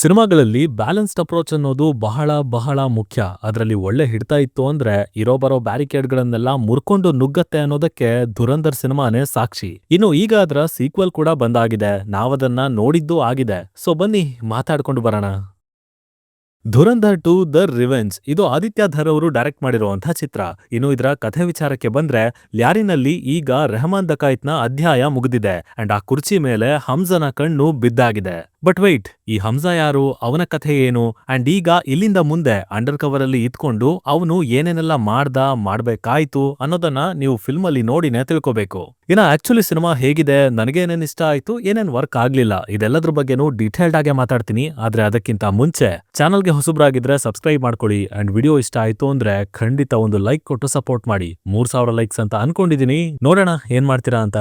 ಸಿನಿಮಾಗಳಲ್ಲಿ balanced approach ಅನ್ನೋದು ಬಹಳ ಬಹಳ ಮುಖ್ಯ. ಅದರಲ್ಲಿ ಒಳ್ಳೆ ಹಿಡಿತ ಇತ್ತು ಅಂದ್ರೆ ಇರೋ ಬರೋ ಬ್ಯಾರಿಕೇಡ್ಗಳನ್ನೆಲ್ಲ ಮುರ್ಕೊಂಡು ನುಗ್ಗತ್ತೆ ಅನ್ನೋದಕ್ಕೆ ಧುರಂಧರ್ ಸಿನಿಮಾನೇ ಸಾಕ್ಷಿ. ಇನ್ನು ಈಗ ಅದರ ಸೀಕ್ವೆಲ್ ಕೂಡ ಬಂದಾಗಿದೆ. ನಾವದನ್ನ ನೋಡಿದ್ದೂ ಆಗಿದೆ. ಸೊ ಬನ್ನಿ ಮಾತಾಡ್ಕೊಂಡು ಬರೋಣ. ಧುರಂಧರ್ 2 ದ ರಿವೆಂಜ್ ಇದು ಆದಿತ್ಯ ಧರ್ ಅವರು ಡೈರೆಕ್ಟ್ ಮಾಡಿರುವಂತಹ ಚಿತ್ರ. ಇನ್ನು ಇದರ ಕಥೆ ವಿಚಾರಕ್ಕೆ ಬಂದ್ರೆ, ಲ್ಯಾರಿನಲ್ಲಿ ಈಗ ರೆಹಮಾನ್ ದಕಾಯಿತ್ನ ಅಧ್ಯಾಯ ಮುಗಿದಿದೆ ಅಂಡ್ ಆ ಕುರ್ಚಿ ಮೇಲೆ ಹಮ್ಜನ ಕಣ್ಣು ಬಿದ್ದಾಗಿದೆ. ಬಟ್ ವೈಟ್, ಈ ಹಮ್ಜಾ ಯಾರು, ಅವನ ಕಥೆ ಏನು, ಅಂಡ್ ಈಗ ಇಲ್ಲಿಂದ ಮುಂದೆ ಅಂಡರ್ ಕವರ್ ಅಲ್ಲಿ ಇದ್ಕೊಂಡು ಅವನು ಏನೇನೆಲ್ಲ ಮಾಡ್ಬೇಕಾಯ್ತು ಅನ್ನೋದನ್ನ ನೀವು ಫಿಲ್ಮ್ ಅಲ್ಲಿ ನೋಡಿನೇ ತಿಳ್ಕೋಬೇಕು. ಇನ್ನ ಆಕ್ಚುಲಿ ಸಿನಿಮಾ ಹೇಗಿದೆ, ನನಗೇನೇನ್ ಇಷ್ಟ ಆಯ್ತು, ಏನೇನ್ ವರ್ಕ್ ಆಗ್ಲಿಲ್ಲ, ಇದೆಲ್ಲದ್ರ ಬಗ್ಗೆನೂ ಡೀಟೇಲ್ಡ್ ಆಗಿ ಮಾತಾಡ್ತೀನಿ. ಆದ್ರೆ ಅದಕ್ಕಿಂತ ಮುಂಚೆ ಚಾನಲ್ಗೆ ಹೊಸಬ್ರಾಗಿದ್ರೆ ಸಬ್ಸ್ಕ್ರೈಬ್ ಮಾಡ್ಕೊಳ್ಳಿ ಅಂಡ್ ವಿಡಿಯೋ ಇಷ್ಟ ಆಯ್ತು ಅಂದ್ರೆ ಖಂಡಿತ ಒಂದು ಲೈಕ್ ಕೊಟ್ಟು ಸಪೋರ್ಟ್ ಮಾಡಿ. 3000 ಲೈಕ್ಸ್ ಅಂತ ಅನ್ಕೊಂಡಿದೀನಿ, ನೋಡೋಣ ಏನ್ ಮಾಡ್ತೀರಾ ಅಂತ.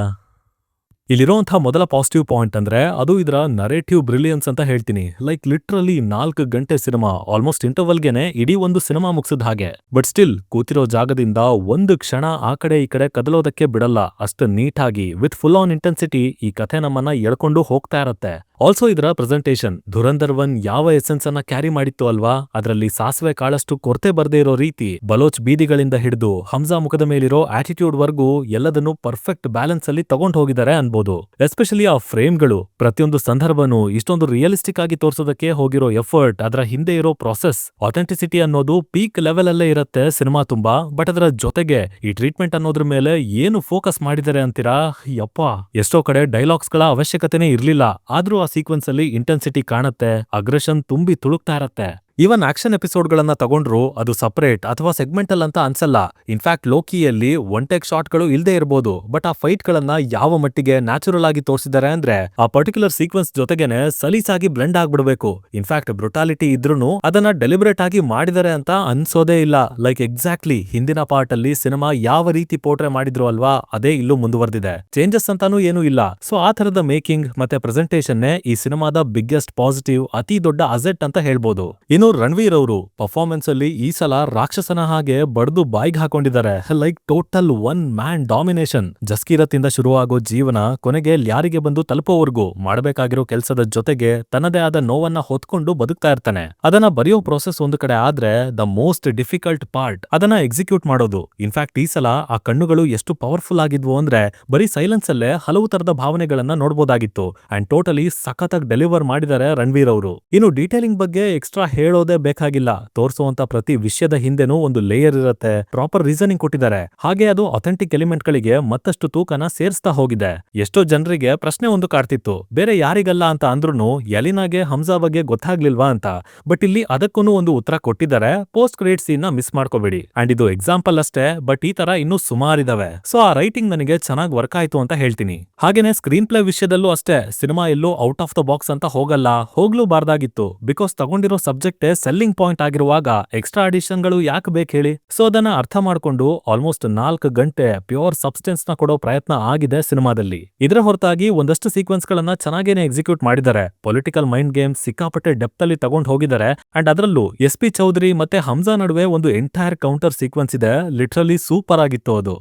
ಇಲ್ಲಿರುವಂತಹ ಮೊದಲ ಪಾಸಿಟಿವ್ ಪಾಯಿಂಟ್ ಅಂದ್ರೆ ಅದು ಇದರ ನರೇಟಿವ್ ಬ್ರಿಲಿಯನ್ಸ್ ಅಂತ ಹೇಳ್ತೀನಿ. ಲೈಕ್ ಲಿಟ್ರಲಿ 4 ಗಂಟೆ ಸಿನಿಮಾ, ಆಲ್ಮೋಸ್ಟ್ ಇಂಟರ್ವಲ್ಗೆನೆ ಇಡೀ ಒಂದು ಸಿನಿಮಾ ಮುಗಿಸಿದ ಹಾಗೆ. ಬಟ್ ಸ್ಟಿಲ್ ಕೂತಿರೋ ಜಾಗದಿಂದ ಒಂದು ಕ್ಷಣ ಆ ಕಡೆ ಈ ಕಡೆ ಕದಲೋದಕ್ಕೆ ಬಿಡಲ್ಲ. ಅಷ್ಟು ನೀಟಾಗಿ ವಿತ್ ಫುಲ್ ಆನ್ ಇಂಟೆನ್ಸಿಟಿ ಈ ಕಥೆ ನಮ್ಮನ್ನ ಎಳ್ಕೊಂಡು ಹೋಗ್ತಾ ಇರತ್ತೆ. ಆಲ್ಸೋ ಇದರ ಪ್ರೆಸೆಂಟೇಷನ್ ಧುರಂಧರ್ 1 ಯಾವ ಎಸೆನ್ಸ್ ಅನ್ನ ಕ್ಯಾರಿ ಮಾಡಿತ್ತು ಅಲ್ವಾ, ಅದರಲ್ಲಿ ಸಾಸಿವೆ ಕಾಳಷ್ಟು ಕೊರತೆ ಬರ್ದೇ ಇರೋ ರೀತಿ, ಬಲೋಚ್ ಬೀದಿಗಳಿಂದ ಹಿಡಿದು ಹಮ್ಜಾ ಮುಖದ ಮೇಲಿರೋ ಆಟಿಟ್ಯೂಡ್ ವರ್ಗೂ ಎಲ್ಲದನ್ನು ಪರ್ಫೆಕ್ಟ್ ಬ್ಯಾಲೆನ್ಸ್ ಅಲ್ಲಿ ತಗೊಂಡ್ ಹೋಗಿದ್ದಾರೆ ಅನ್ಬೋದು. ಎಸ್ಪೆಷಲಿ ಆ ಫ್ರೇಮ್ಗಳು, ಪ್ರತಿಯೊಂದು ಸಂದರ್ಭನೂ ಇಷ್ಟೊಂದು ರಿಯಲಿಸ್ಟಿಕ್ ಆಗಿ ತೋರ್ಸೋದಕ್ಕೆ ಹೋಗಿರೋ ಎಫರ್ಟ್, ಅದರ ಹಿಂದೆ ಇರೋ ಪ್ರೊಸೆಸ್, ಅಥೆಂಟಿಸಿಟಿ ಅನ್ನೋದು ಪೀಕ್ ಲೆವೆಲ್ ಅಲ್ಲೇ ಇರುತ್ತೆ ಸಿನಿಮಾ ತುಂಬಾ. ಬಟ್ ಅದರ ಜೊತೆಗೆ ಈ ಟ್ರೀಟ್ಮೆಂಟ್ ಅನ್ನೋದ್ರ ಮೇಲೆ ಏನು ಫೋಕಸ್ ಮಾಡಿದ್ದಾರೆ ಅಂತೀರಾ, ಯಪ್ಪ. ಎಷ್ಟೋ ಕಡೆ ಡೈಲಾಗ್ಸ್ ಗಳ ಅವಶ್ಯಕತೆನೇ ಇರ್ಲಿಲ್ಲ, ಆದ್ರೂ ಆ ಸೀಕ್ವೆನ್ಸ್ ಅಲ್ಲಿ ಇಂಟೆನ್ಸಿಟಿ ಕಾಣತ್ತೆ, ಅಗ್ರೆಷನ್ ತುಂಬಿ ತುಳುಕ್ತಾ ಇರತ್ತೆ. ಈವನ್ ಆಕ್ಷನ್ ಎಪಿಸೋಡ್ಗಳನ್ನ ತಗೊಂಡ್ರು ಅದು ಸಪರೇಟ್ ಅಥವಾ ಸೆಗ್ಮೆಂಟಲ್ ಅಂತ ಅನ್ಸಲ್ಲ. ಇನ್ಫ್ಯಾಕ್ಟ್ ಲೋಕಿಯಲ್ಲಿ ಒನ್ ಟೇಕ್ ಶಾಟ್ಗಳು ಇಲ್ದೇ ಇರ್ಬೋದು, ಬಟ್ ಆ ಫೈಟ್ ಗಳನ್ನ ಯಾವ ಮಟ್ಟಿಗೆ ನ್ಯಾಚುರಲ್ ಆಗಿ ತೋರಿಸಿದ್ದಾರೆ ಅಂದ್ರೆ ಆ ಪರ್ಟಿಕ್ಯುಲರ್ ಸೀಕ್ವೆನ್ಸ್ ಜೊತೆಗೇನೆ ಸಲೀಸಾಗಿ ಬ್ಲೆಂಡ್ ಆಗ್ಬಿಡ್ಬೇಕು. ಇನ್ಫ್ಯಾಕ್ಟ್ ಬ್ರುಟಾಲಿಟಿ ಇದ್ರೂನು ಅದನ್ನ ಡೆಲಿಬ್ರೇಟ್ ಆಗಿ ಮಾಡಿದ್ದಾರೆ ಅಂತ ಅನ್ಸೋದೇ ಇಲ್ಲ. ಲೈಕ್ ಎಕ್ಸಾಕ್ಟ್ಲಿ ಹಿಂದಿನ ಪಾರ್ಟ್ ಅಲ್ಲಿ ಸಿನಿಮಾ ಯಾವ ರೀತಿ ಪೋರ್ಟ್ರೆ ಮಾಡಿದ್ರು ಅಲ್ವಾ, ಅದೇ ಇಲ್ಲೂ ಮುಂದುವರೆದಿದೆ. ಚೇಂಜಸ್ ಅಂತಾನೂ ಏನೂ ಇಲ್ಲ. ಸೊ ಆ ತರದ ಮೇಕಿಂಗ್ ಮತ್ತೆ ಪ್ರೆಸೆಂಟೇಷನ್ನೇ ಈ ಸಿನಿಮಾದ ಬಿಗ್ಗೆಸ್ಟ್ ಪಾಸಿಟಿವ್, ಅತಿ ದೊಡ್ಡ ಅಸೆಟ್ ಅಂತ ಹೇಳ್ಬೋದು. ಇನ್ನು ರಣವೀರ್ ಅವರು ಪರ್ಫಾರ್ಮೆನ್ಸ್ ಅಲ್ಲಿ ಈ ಸಲ ರಾಕ್ಷಸನ ಹಾಗೆ ಬಡ್ದು ಬಾಯ್ಗ್ ಹಾಕೊಂಡಿದ್ದಾರೆ. Like total one man domination. Jaskirat ಶುರುವಾಗೋ ಜೀವನ ಕೊನೆಗೆ ಲ್ಯಾರಿಗೆ ಬಂದು ತಲುಪೋವರೆಗೂ ಮಾಡಬೇಕಾಗಿರೋ ಕೆಲಸದ ಜೊತೆಗೆ ತನ್ನದೇ ಆದ ನೋವನ್ನ ಹೊತ್ಕೊಂಡು ಬದುಕ್ತಾ ಇರ್ತಾನೆ. ಅದನ್ನ ಬರೆಯೋ ಪ್ರೋಸೆಸ್ ಒಂದು ಕಡೆ ಆದ್ರೆ ದ ಮೋಸ್ಟ್ ಡಿಫಿಕಲ್ಟ್ ಪಾರ್ಟ್ ಅದನ್ನ ಎಕ್ಸಿಕ್ಯೂಟ್ ಮಾಡೋದು. ಇನ್ಫ್ಯಾಕ್ಟ್ ಈ ಸಲ ಆ ಕಣ್ಣುಗಳು ಎಷ್ಟು ಪವರ್ಫುಲ್ ಆಗಿದ್ವು ಅಂದ್ರೆ ಬರೀ ಸೈಲೆನ್ಸ್ ಅಲ್ಲೇ ಹಲವು ತರದ ಭಾವನೆಗಳನ್ನ ನೋಡ್ಬೋದಾಗಿತ್ತು. ಅಂಡ್ ಟೋಟಲಿ ಸಖತ್ತಾಗಿ ಡೆಲಿವರ್ ಮಾಡಿದ್ದಾರೆ ರಣವೀರ್ ಅವರು. ಇನ್ನು ಡೀಟೇಲಿಂಗ್ ಬಗ್ಗೆ ಎಕ್ಸ್ಟ್ರಾ ಹೇಳೋದೇ ಬೇಕಾಗಿಲ್ಲ. ತೋರಿಸುವಂತ ಪ್ರತಿ ವಿಷಯದ ಹಿಂದೆನೂ ಒಂದು ಲೇಯರ್ ಇರುತ್ತೆ, ಪ್ರಾಪರ್ ರೀಸನಿಂಗ್ ಕೊಟ್ಟಿದ್ದಾರೆ. ಹಾಗೆ ಅದು ಅಥೆಂಟಿಕ್ ಎಲಿಮೆಂಟ್ ಗಳಿಗೆ ಮತ್ತಷ್ಟು ತೂಕನ ಸೇರಿಸ್ತಾ ಹೋಗಿದೆ. ಎಷ್ಟೋ ಜನರಿಗೆ ಪ್ರಶ್ನೆ ಒಂದು ಕಾಡ್ತಿತ್ತು, ಬೇರೆ ಯಾರಿಗಲ್ಲ ಅಂತ ಅಂದ್ರೂ ಎಲಿನಾಗೆ ಹಮ್ಜಾ ಬಗ್ಗೆ ಗೊತ್ತಾಗ್ಲಿಲ್ವಾ ಅಂತ. ಬಟ್ ಇಲ್ಲಿ ಅದಕ್ಕೂ ಒಂದು ಉತ್ತರ ಕೊಟ್ಟಿದ್ದಾರೆ. ಪೋಸ್ಟ್ ಕ್ರೆಡಿಟ್ ಸೀನ್ ನ ಮಿಸ್ ಮಾಡ್ಕೋಬೇಡಿ. ಅಂಡ್ ಇದು ಎಕ್ಸಾಂಪಲ್ ಅಷ್ಟೇ, ಬಟ್ ಈ ತರ ಇನ್ನೂ ಸುಮಾರಿದಾವೆ. ಸೊ ಆ ರೈಟಿಂಗ್ ನನಗೆ ಚೆನ್ನಾಗಿ ವರ್ಕ್ ಆಯ್ತು ಅಂತ ಹೇಳ್ತೀನಿ. ಹಾಗೇನೆ ಸ್ಕ್ರೀನ್ ಪ್ಲೇ ವಿಷಯದಲ್ಲೂ ಅಷ್ಟೇ, ಸಿನಿಮಾ ಎಲ್ಲೂ ಔಟ್ ಆಫ್ ದ ಬಾಕ್ಸ್ ಅಂತ ಹೋಗಲ್ಲ, ಹೋಗ್ಲೂ ಬಾರ್ದಾಗಿತ್ತು. ಬಿಕಾಸ್ ತಗೊಂಡಿರೋ ಸಬ್ಜೆಕ್ಟ್ ಸೆಲ್ಲಿಂಗ್ ಪಾಯಿಂಟ್ ಆಗಿರುವಾಗ ಎಕ್ಸ್ಟ್ರಾ ಅಡಿಷನ್ಗಳು ಯಾಕೆ ಬೇಕು ಹೇಳಿ. ಸೊ ಅದನ್ನ ಅರ್ಥ ಮಾಡ್ಕೊಂಡು ಆಲ್ಮೋಸ್ಟ್ 4 ಗಂಟೆ ಪ್ಯೂರ್ ಸಬ್ಸ್ಟೆನ್ಸ್ ನ ಕೊಡೋ ಪ್ರಯತ್ನ ಆಗಿದೆ ಸಿನಿಮಾದಲ್ಲಿ. ಇದರ ಹೊರತಾಗಿ ಒಂದಷ್ಟು ಸೀಕ್ವೆನ್ಸ್ ಗಳನ್ನ ಚೆನ್ನಾಗೇನೆ ಎಕ್ಸಿಕ್ಯೂಟ್ ಮಾಡಿದ್ದಾರೆ. ಪೊಲಿಟಿಕಲ್ ಮೈಂಡ್ ಗೇಮ್ ಸಿಕ್ಕಾಪಟ್ಟೆ ಡೆಪ್ತ್ ಅಲ್ಲಿ ತಗೊಂಡು ಹೋಗಿದ್ದಾರೆ. ಅಂಡ್ ಅದರಲ್ಲೂ SP ಚೌಧರಿ ಮತ್ತೆ ಹಮ್ಜಾ ನಡುವೆ ಒಂದು ಎಂಟೈರ್ ಕೌಂಟರ್ ಸೀಕ್ವೆನ್ಸ್ ಇದೆ. ಲಿಟ್ರಲಿ ಸೂಪರ್ ಆಗಿತ್ತು ಅದು.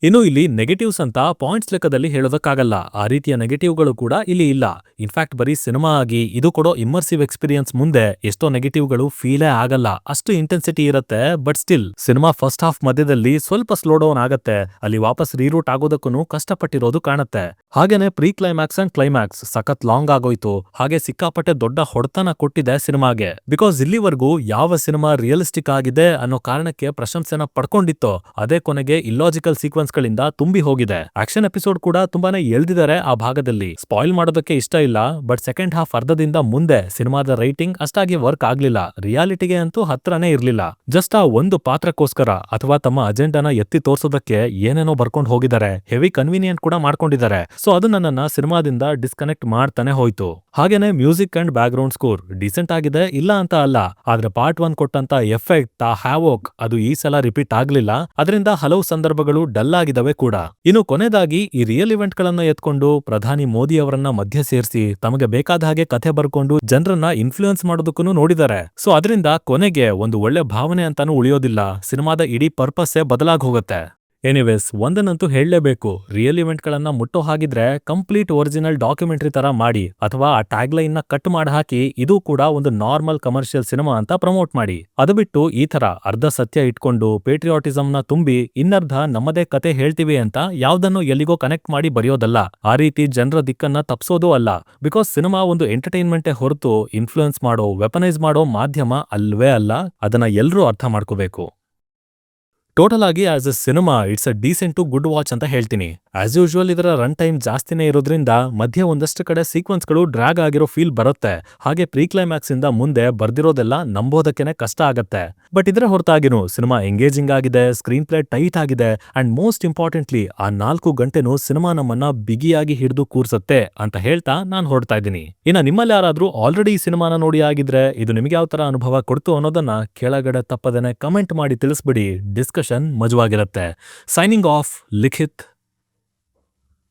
ಇನ್ನು ಇಲ್ಲಿ ನೆಗೆಟಿವ್ಸ್ ಅಂತ ಪಾಯಿಂಟ್ಸ್ ಲೆಕ್ಕದಲ್ಲಿ ಹೇಳೋದಕ್ಕಾಗಲ್ಲ. ಆ ರೀತಿಯ ನೆಗೆಟಿವ್ಗಳು ಕೂಡ ಇಲ್ಲಿ ಇಲ್ಲ. ಇನ್ಫ್ಯಾಕ್ಟ್ ಬರೀ ಸಿನಿಮಾ ಆಗಿ ಇದು ಕೊಡೋ ಇಮ್ಮರ್ಸಿವ್ ಎಕ್ಸ್ಪೀರಿಯನ್ಸ್ ಮುಂದೆ ಎಷ್ಟೋ ನೆಗೆಟಿವ್ಗಳು ಫೀಲೇ ಆಗಲ್ಲ, ಅಷ್ಟು ಇಂಟೆನ್ಸಿಟಿ ಇರುತ್ತೆ. But still cinema first half ಮಧ್ಯದಲ್ಲಿ ಸ್ವಲ್ಪ ಸ್ಲೋ ಡೌನ್ ಆಗತ್ತೆ. ಅಲ್ಲಿ ವಾಪಸ್ ರೀರೂಟ್ ಆಗೋದಕ್ಕೂ ಕಷ್ಟಪಟ್ಟಿರೋದು ಕಾಣುತ್ತೆ. ಹಾಗೇನೆ ಪ್ರೀ ಕ್ಲೈಮ್ಯಾಕ್ಸ್ ಅಂಡ್ ಕ್ಲೈಮ್ಯಾಕ್ಸ್ ಸಖತ್ ಲಾಂಗ್ ಆಗೋಯ್ತು. ಹಾಗೆ ಸಿಕ್ಕಾಪಟ್ಟೆ ದೊಡ್ಡ ಹೊಡೆತನ ಕೊಟ್ಟಿದೆ ಸಿನಿಮಾಗೆ. ಬಿಕಾಸ್ ಇಲ್ಲಿವರೆಗೂ ಯಾವ ಸಿನಿಮಾ ರಿಯಲಿಸ್ಟಿಕ್ ಆಗಿದೆ ಅನ್ನೋ ಕಾರಣಕ್ಕೆ ಪ್ರಶಂಸೆನ ಪಡ್ಕೊಂಡಿತ್ತೋ ಅದೇ ಕೊನೆಗೆ ಇಲ್ಲಾಜಿಕಲ್ ಸೀಕ್ವೆನ್ಸ್ ಗಳಿಂದ ತುಂಬಿ ಹೋಗಿದೆ. ಆಕ್ಷನ್ ಎಪಿಸೋಡ್ ಕೂಡ ತುಂಬಾನೇ ಎಳ್ದಿದ್ದಾರೆ ಆ ಭಾಗದಲ್ಲಿ. ಸ್ಪಾಯಿಲ್ ಮಾಡೋದಕ್ಕೆ ಇಷ್ಟ ಇಲ್ಲ, ಬಟ್ ಸೆಕೆಂಡ್ ಹಾಫ್ ಅರ್ಧದಿಂದ ಮುಂದೆ ಸಿನಿಮಾದ ರೈಟಿಂಗ್ ಅಷ್ಟಾಗಿ ವರ್ಕ್ ಆಗ್ಲಿಲ್ಲ. ರಿಯಾಲಿಟಿಗೆ ಅಂತೂ ಹತ್ರನೇ ಇರ್ಲಿಲ್ಲ. ಜಸ್ಟ್ ಆ ಒಂದು ಪಾತ್ರಕ್ಕೋಸ್ಕರ ಅಥವಾ ತಮ್ಮ ಅಜೆಂಡಾನ ಎತ್ತಿ ತೋರ್ಸೋದಕ್ಕೆ ಏನೇನೋ ಬರ್ಕೊಂಡು ಹೋಗಿದ್ದಾರೆ. ಹೆವಿ ಕನ್ವೀನಿಯಂಟ್ ಕೂಡ ಮಾಡ್ಕೊಂಡಿದ್ದಾರೆ. ಸೊ ಅದು ನನ್ನನ್ನ ಸಿನಿಮಾದಿಂದ ಡಿಸ್ಕನೆಕ್ಟ್ ಮಾಡ್ತಾನೆ ಹೋಯ್ತು. ಹಾಗೇನೆ music and background score decent ಆಗಿದೆ, ಇಲ್ಲ ಅಂತ ಅಲ್ಲ. ಆದ್ರೆ ಪಾರ್ಟ್ 1 ಕೊಟ್ಟಂತ ಎಫೆಕ್ಟ್, ಆ ಹ್ಯಾವೋಕ್ ಅದು ಈ ಸಲ ರಿಪೀಟ್ ಆಗ್ಲಿಲ್ಲ. ಅದರಿಂದ ಹಲವು ಸಂದರ್ಭಗಳು ಡಲ್ ಆಗಿದವೆ ಕೂಡ. ಇನ್ನು ಕೊನೆದಾಗಿ ಈ ರಿಯಲ್ ಇವೆಂಟ್ ಗಳನ್ನ ಎತ್ಕೊಂಡು ಪ್ರಧಾನಿ ಮೋದಿ ಅವರನ್ನ ಮಧ್ಯ ಸೇರಿಸಿ ತಮಗೆ ಬೇಕಾದ ಹಾಗೆ ಕಥೆ ಬರ್ಕೊಂಡು ಜನರನ್ನ ಇನ್ಫ್ಲೂಯೆನ್ಸ್ ಮಾಡೋದಕ್ಕೂ ನೋಡಿದ್ದಾರೆ. ಸೊ ಅದರಿಂದ ಕೊನೆಗೆ ಒಂದು ಒಳ್ಳೆ ಭಾವನೆ ಅಂತಾನು ಉಳಿಯೋದಿಲ್ಲ. ಸಿನಿಮಾದ ಇಡೀ ಪರ್ಪಸ್ಸೇ ಬದಲಾಗಿ ಹೋಗುತ್ತೆ. ಎನಿವೇಸ್ ಒಂದನ್ನಂತೂ ಹೇಳಲೇಬೇಕು, ರಿಯಲ್ ಇವೆಂಟ್ಗಳನ್ನ ಮುಟ್ಟೋ ಹಾಗಿದ್ರೆ ಕಂಪ್ಲೀಟ್ ಒರಿಜಿನಲ್ ಡಾಕ್ಯುಮೆಂಟರಿ ತರ ಮಾಡಿ, ಅಥವಾ ಆ ಟ್ಯಾಗ್ಲೈನ್ ನ ಕಟ್ ಮಾಡಿ ಹಾಕಿ ಇದು ಕೂಡ ಒಂದು ನಾರ್ಮಲ್ ಕಮರ್ಷಿಯಲ್ ಸಿನಿಮಾ ಅಂತ ಪ್ರಮೋಟ್ ಮಾಡಿ. ಅದು ಬಿಟ್ಟು ಈ ತರ ಅರ್ಧ ಸತ್ಯ ಇಟ್ಕೊಂಡು ಪೇಟ್ರಿಯಾಟಿಸಂ ನ ತುಂಬಿ ಇನ್ನರ್ಧ ನಮ್ಮದೇ ಕತೆ ಹೇಳ್ತೀವಿ ಅಂತ ಯಾವ್ದನ್ನು ಎಲ್ಲಿಗೋ ಕನೆಕ್ಟ್ ಮಾಡಿ ಬರೆಯೋದಲ್ಲ. ಆ ರೀತಿ ಜನರ ದಿಕ್ಕನ್ನ ತಪ್ಸೋದೂ ಅಲ್ಲ. ಬಿಕಾಸ್ ಸಿನಿಮಾ ಒಂದು ಎಂಟರ್ಟೈನ್ಮೆಂಟೇ ಹೊರತು ಇನ್ಫ್ಲೂಯೆನ್ಸ್ ಮಾಡೋ, ವೆಪನೈಸ್ ಮಾಡೋ ಮಾಧ್ಯಮ ಅಲ್ವೇ ಅಲ್ಲ. ಅದನ್ನ ಎಲ್ರೂ ಅರ್ಥ ಮಾಡ್ಕೋಬೇಕು. ಟೋಟಲ್ ಆಗಿ as a cinema it's a decent to good watch ಅಂತ ಹೇಳ್ತೀನಿ. ಆಸ್ ಯೂಶುವಲ್ ಇದರ ರನ್ ಟೈಮ್ ಜಾಸ್ತಿನೇ ಇರೋದ್ರಿಂದ ಮಧ್ಯೆ ಒಂದಷ್ಟು ಕಡೆ ಸೀಕ್ವೆನ್ಸ್ಗಳು ಡ್ರ್ಯಾಗ್ ಆಗಿರೋ ಫೀಲ್ ಬರುತ್ತೆ. ಹಾಗೆ ಪ್ರೀ ಕ್ಲೈಮ್ಯಾಕ್ಸ್ ಇಂದ ಮುಂದೆ ಬರ್ದಿರೋದೆಲ್ಲ ನಂಬೋದಕ್ಕೇನೆ ಕಷ್ಟ ಆಗತ್ತೆ. ಬಟ್ ಇದರ ಹೊರತಾಗಿನೂ ಸಿನಿಮಾ ಎಂಗೇಜಿಂಗ್ ಆಗಿದೆ, ಸ್ಕ್ರೀನ್ ಪ್ಲೇ ಟೈಟ್ ಆಗಿದೆ, ಅಂಡ್ ಮೋಸ್ಟ್ ಇಂಪಾರ್ಟೆಂಟ್ಲಿ ಆ 4 ಗಂಟೆನೂ ಸಿನಿಮಾ ನಮ್ಮನ್ನ ಬಿಗಿಯಾಗಿ ಹಿಡಿದು ಕೂರ್ಸತ್ತೆ ಅಂತ ಹೇಳ್ತಾ ನಾನು ಹೊರಡ್ತಾ ಇದ್ದೀನಿ. ಇನ್ನ ನಿಮ್ಮಲ್ಲಿ ಯಾರಾದ್ರೂ ಆಲ್ರೆಡಿ ಈ ಸಿನಿಮಾನ ನೋಡಿ ಆಗಿದ್ರೆ ಇದು ನಿಮಗೆ ಯಾವ ತರ ಅನುಭವ ಕೊಡ್ತು ಅನ್ನೋದನ್ನ ಕೆಳಗಡೆ ತಪ್ಪದೇನೆ ಕಮೆಂಟ್ ಮಾಡಿ ತಿಳಿಸ್ಬಿಡಿ. ಡಿಸ್ಕಷನ್ ಮಜವಾಗಿರುತ್ತೆ. ಸೈನಿಂಗ್ ಆಫ್, ಲಿಖಿತ್.